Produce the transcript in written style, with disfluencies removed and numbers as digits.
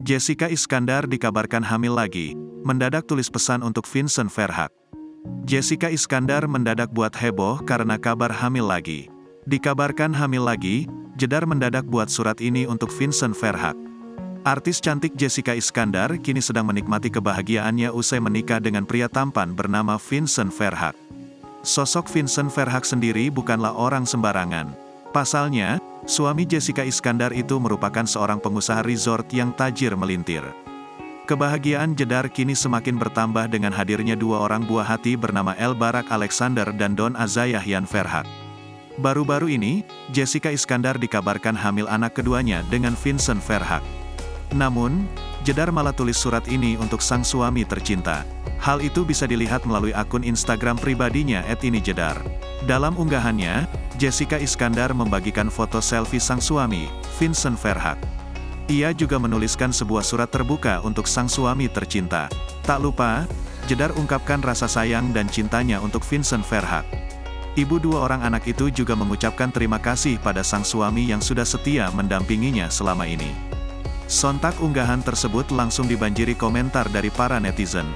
Jessica Iskandar dikabarkan hamil lagi, mendadak tulis pesan untuk Vincent Verhaeghe. Jessica Iskandar mendadak buat heboh karena kabar hamil lagi. Dikabarkan hamil lagi, Jedar mendadak buat surat ini untuk Vincent Verhaeghe. Artis cantik Jessica Iskandar kini sedang menikmati kebahagiaannya usai menikah dengan pria tampan bernama Vincent Verhaeghe. Sosok Vincent Verhaeghe sendiri bukanlah orang sembarangan. Pasalnya, suami Jessica Iskandar itu merupakan seorang pengusaha resort yang tajir melintir. Kebahagiaan Jedar kini semakin bertambah dengan hadirnya dua orang buah hati bernama El Barak Alexander dan Don Azayahyan Verhaeghe. Baru-baru ini, Jessica Iskandar dikabarkan hamil anak keduanya dengan Vincent Verhaeghe. Namun, Jedar malah tulis surat ini untuk sang suami tercinta. Hal itu bisa dilihat melalui akun Instagram pribadinya @inijedar. Dalam unggahannya, Jessica Iskandar membagikan foto selfie sang suami, Vincent Verhaeghe. Ia juga menuliskan sebuah surat terbuka untuk sang suami tercinta. Tak lupa, Jedar ungkapkan rasa sayang dan cintanya untuk Vincent Verhaeghe. Ibu dua orang anak itu juga mengucapkan terima kasih pada sang suami yang sudah setia mendampinginya selama ini. Sontak unggahan tersebut langsung dibanjiri komentar dari para netizen.